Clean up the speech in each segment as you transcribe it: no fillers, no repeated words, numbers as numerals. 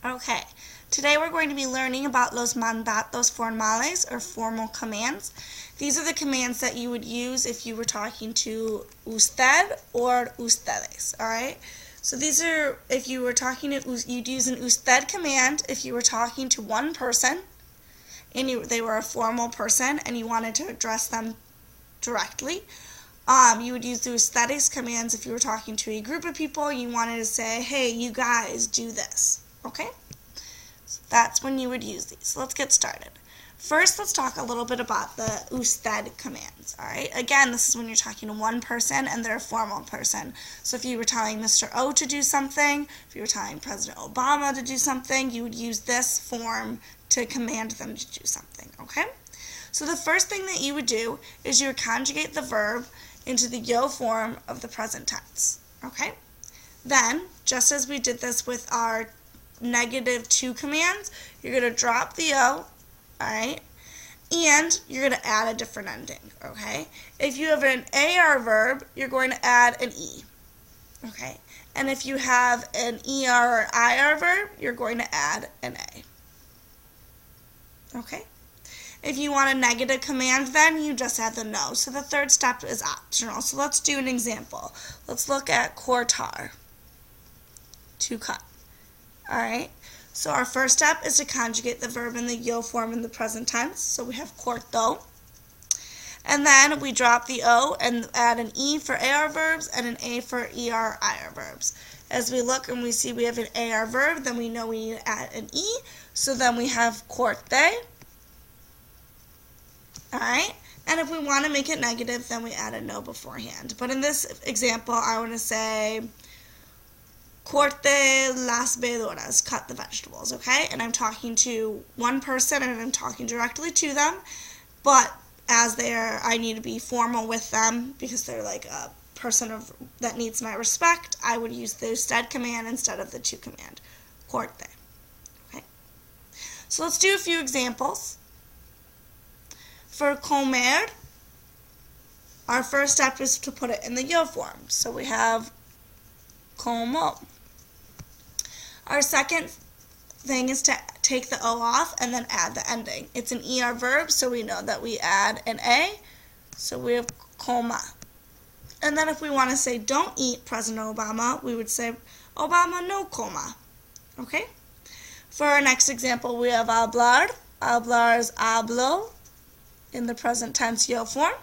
Okay, today we're going to be learning about los mandatos formales, or formal commands. These are the commands that you would use if you were talking to usted or ustedes, alright? So these are, if you were talking to, you'd use an usted command if you were talking to one person, and they were a formal person, and you wanted to address them directly. You would use the ustedes commands if you were talking to a group of people, you wanted to say, hey, you guys, do this. Okay? So that's when you would use these. So let's get started. First, let's talk a little bit about the usted commands. Alright? Again, this is when you're talking to one person and they're a formal person. So if you were telling Mr. O to do something, if you were telling President Obama to do something, you would use this form to command them to do something. Okay? So the first thing that you would do is you would conjugate the verb into the yo form of the present tense. Okay? Then, just as we did this with our -2 commands, you're going to drop the O, alright, and you're going to add a different ending, okay? If you have an AR verb, you're going to add an E, okay? And if you have an ER or IR verb, you're going to add an A, okay? If you want a negative command, then you just add the no. So the third step is optional. So let's do an example. Let's look at cortar, to cut. Alright, so our first step is to conjugate the verb in the yo form in the present tense. So we have cortó. And then we drop the O and add an E for AR verbs and an A for ER, IR verbs. As we look and we see we have an AR verb, then we know we need to add an E. So then we have corte. Alright, and if we want to make it negative, then we add a no beforehand. But in this example, I want to say corte las verduras, cut the vegetables, okay? And I'm talking to one person and I'm talking directly to them, but as I need to be formal with them because they're like a person that needs my respect, I would use the usted command instead of the to command, corte, okay? So let's do a few examples. For comer, our first step is to put it in the yo form. So we have como. Our second thing is to take the O off and then add the ending. It's an ER verb, so we know that we add an A. So we have coma. And then if we want to say don't eat President Obama, we would say Obama no coma. Okay? For our next example, we have hablar. Hablar is hablo in the present tense yo form.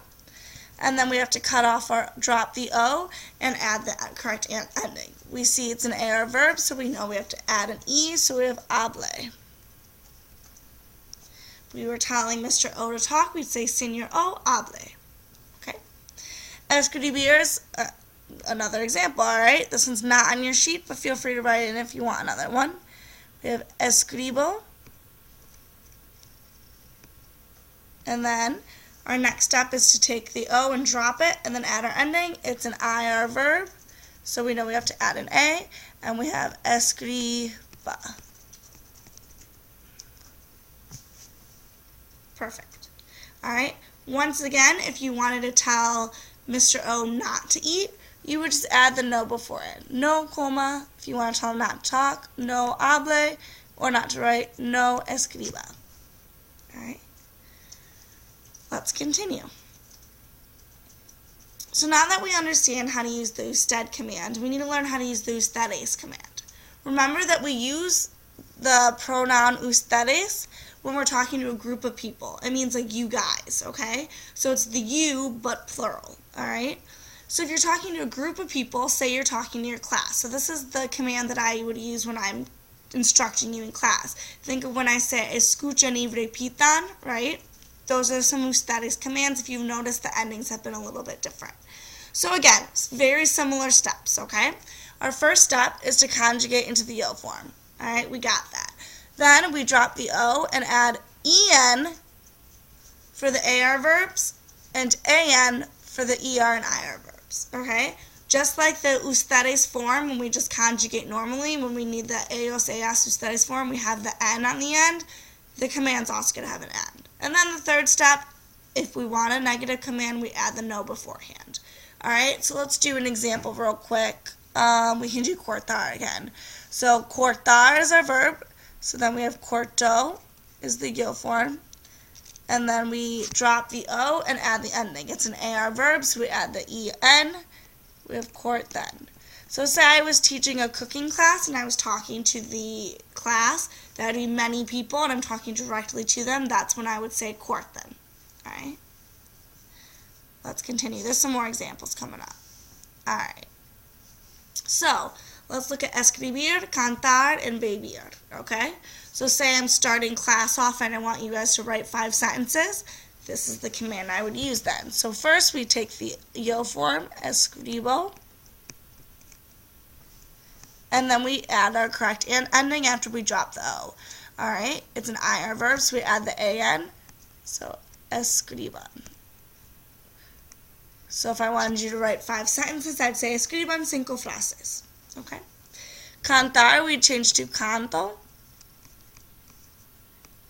And then we have to cut off or drop the O and add the correct ending. We see it's an AR verb, so we know we have to add an E, so we have hable. We were telling Mr. O to talk, we'd say Señor O, hable. Okay? Escribir is another example, alright? This one's not on your sheet, but feel free to write it in if you want another one. We have escribo. And then our next step is to take the O and drop it and then add our ending. It's an IR verb, so we know we have to add an A, and we have escriba. Perfect. Alright, once again, if you wanted to tell Mr. O not to eat, you would just add the no before it. No coma, if you want to tell him not to talk, no hable, or not to write, no escriba. Alright. Let's continue. So now that we understand how to use the usted command, we need to learn how to use the ustedes command. Remember that we use the pronoun ustedes when we're talking to a group of people. It means like you guys, okay? So it's the you, but plural, alright? So if you're talking to a group of people, say you're talking to your class. So this is the command that I would use when I'm instructing you in class. Think of when I say escuchan y repitan, right? Those are some ustedes commands. If you've noticed, the endings have been a little bit different. So again, very similar steps, okay? Our first step is to conjugate into the yo form. Alright, we got that. Then we drop the O and add en for the AR verbs and an for the ER and IR verbs, okay? Just like the ustedes form, when we just conjugate normally, when we need the ellos, ellas, ustedes form, we have the N on the end. The command's also going to have an N. And then the third step, if we want a negative command, we add the no beforehand. Alright, so let's do an example real quick. we can do cortar again. So cortar is our verb. So then we have corto is the yo form. And then we drop the O and add the ending. It's an AR verb, so we add the EN. We have court then. So say I was teaching a cooking class and I was talking to the class. That would be many people and I'm talking directly to them. That's when I would say court then. Alright? Let's continue. There's some more examples coming up. Alright. So, let's look at escribir, cantar, and beber. Okay? So say I'm starting class off and I want you guys to write 5 sentences. This is the command I would use then. So first we take the yo form, escribo, and then we add our correct ending after we drop the O. Alright? It's an IR verb, so we add the AN. So, escriban. So if I wanted you to write 5 sentences, I'd say escriban 5 frases. Okay? Cantar, we change to canto.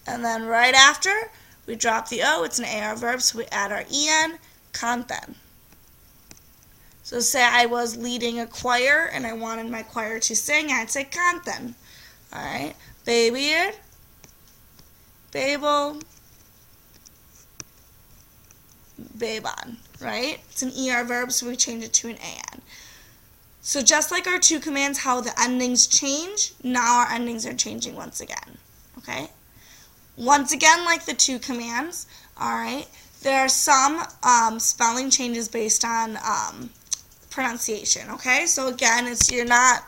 And then right after, we drop the O. It's an AR verb, so we add our EN, canten. So say I was leading a choir and I wanted my choir to sing, I'd say canten. Alright? Beber, bebo, beban. Right? It's an ER verb, so we change it to an AN. So just like our 2 commands, how the endings change, now our endings are changing once again. Okay? Once again, like the 2 commands, alright, there are some spelling changes based on pronunciation, okay? So again, it's not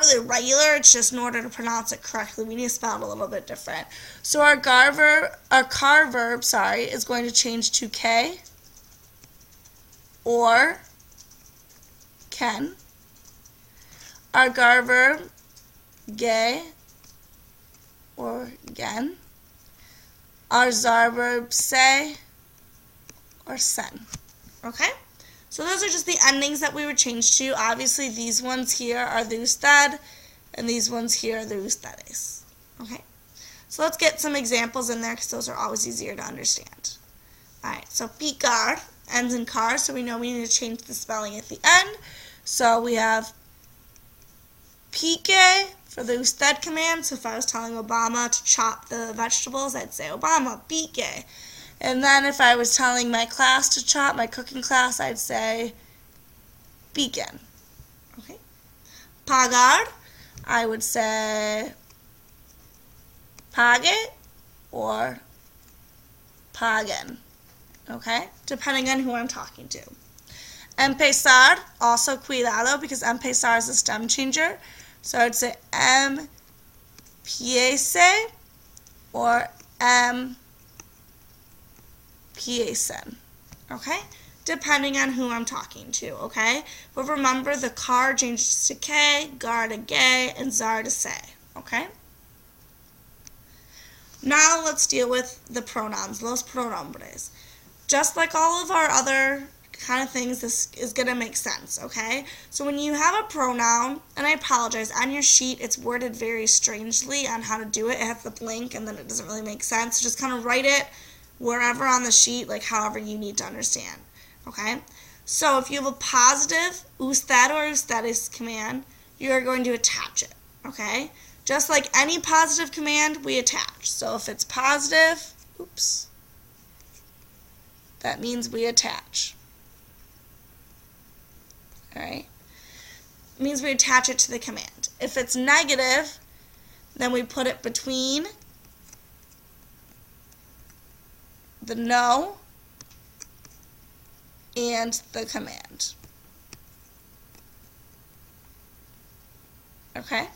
really regular, it's just in order to pronounce it correctly, we need to spell it a little bit different. So our car verb, is going to change to K or Ken. Our gar verb, gay or gen. Our zar verb, say or sen. Okay? So those are just the endings that we would change to. Obviously, these ones here are the usted, and these ones here are the ustedes. Okay? So let's get some examples in there because those are always easier to understand. Alright, so picar ends in car, so we know we need to change the spelling at the end. So we have pique for the usted command. So if I was telling Obama to chop the vegetables, I'd say Obama, pique. And then if I was telling my class to chop, my cooking class, I'd say piquen. Okay. Pagar, I would say pague or paguen. Okay? Depending on who I'm talking to. Empezar, also cuidado because empezar is a stem changer. So I'd say empiece or empiecen. Okay? Depending on who I'm talking to, okay? But remember, the car changes to K, gar to gay, and zar to say, okay? Now let's deal with the pronouns, los pronombres. Just like all of our other kind of things, this is going to make sense, okay? So when you have a pronoun, and I apologize, on your sheet it's worded very strangely on how to do it. It has the blank and then it doesn't really make sense. So just kind of write it wherever on the sheet, like however you need to understand, okay? So if you have a positive usted or ustedes command, you're going to attach it, okay? Just like any positive command, we attach. So if it's positive, that means we attach. Alright? It means we attach it to the command. If it's negative, then we put it between the no and the command. Okay?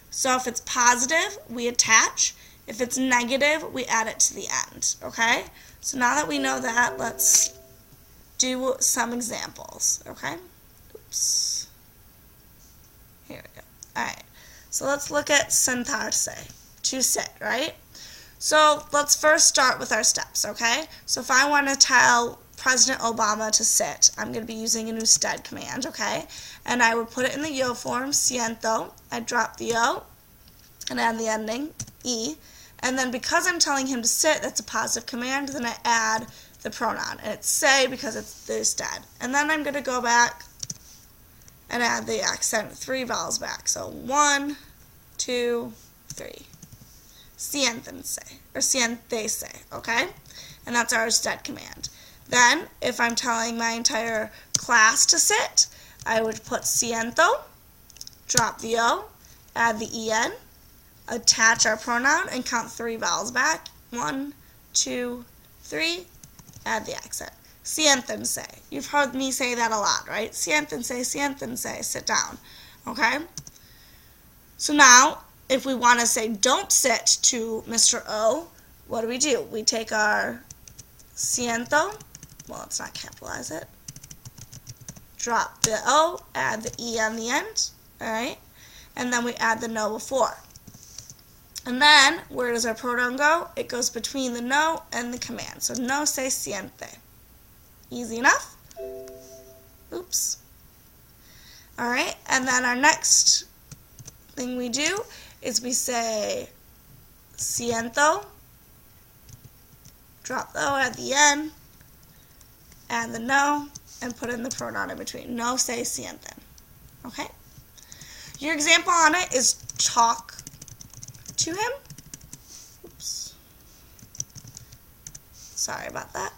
So if it's positive, we attach. If it's negative, we add it to the end. Okay? So now that we know that, let's do some examples. Okay? Oops. Here we go. Alright. So let's look at sentarse, to sit, right? So let's first start with our steps, okay? So if I want to tell President Obama to sit, I'm going to be using an usted command, okay? And I would put it in the yo form, siento. I'd drop the o and add the ending, e. And then because I'm telling him to sit, that's a positive command, then I add the pronoun. And it's say because it's the usted. And then I'm going to go back and add the accent 3 vowels back. So 1, 2, 3. Siéntense, or siéntese, okay? And that's our usted command. Then, if I'm telling my entire class to sit, I would put siento, drop the O, add the en, attach our pronoun, and count 3 vowels back. 1, 2, 3, add the accent. Siéntense. You've heard me say that a lot, right? Siéntense, siéntense, sit down, okay? So now, if we want to say don't sit to Mr. O, what do? We take our siento, well, let's not capitalize it, drop the O, add the E on the end, alright, and then we add the no before. And then, where does our pronoun go? It goes between the no and the command. So no se siente. Easy enough? Oops. Alright, and then our next thing we do is we say siento, drop the O at the end, add the no, and put in the pronoun in between. No se sienten. Okay? Your example on it is talk to him. Oops. Sorry about that.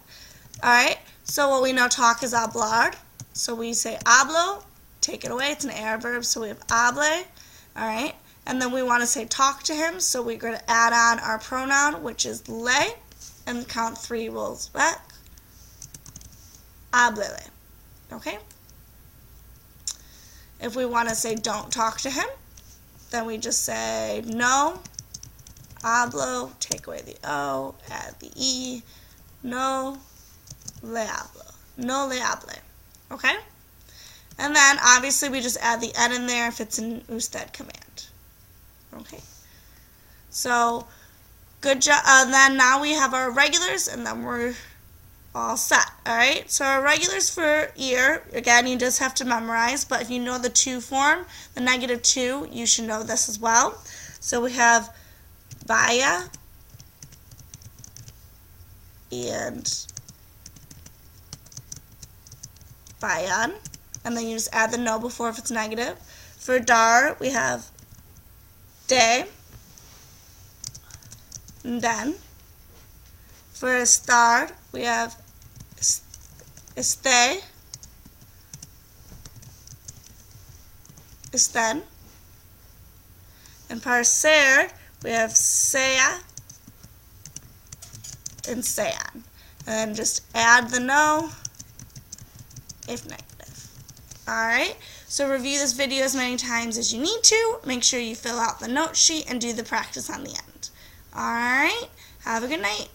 Alright, so what we know talk is hablar. So we say hablo, take it away, it's an air verb, so we have hable. Alright, and then we want to say talk to him, so we're going to add on our pronoun, which is le, and count 3 rolls back. Háblele. Okay? If we want to say don't talk to him, then we just say no, hablo, take away the O, add the E, no le hablo. No le hable. Okay? And then obviously we just add the N in there if it's an usted command. Okay? So, good job. Then now we have our regulars, and then we're all set. Alright, so our regulars for year, again, you just have to memorize, but if you know the to form, the -2, you should know this as well. So we have vaya and vayan, and then you just add the no before if it's negative. For dar, we have de, and den. For estar, we have esté, estén. And para ser, we have sea and sean. And then just add the no if negative. Alright, so review this video as many times as you need to. Make sure you fill out the note sheet and do the practice on the end. Alright, have a good night.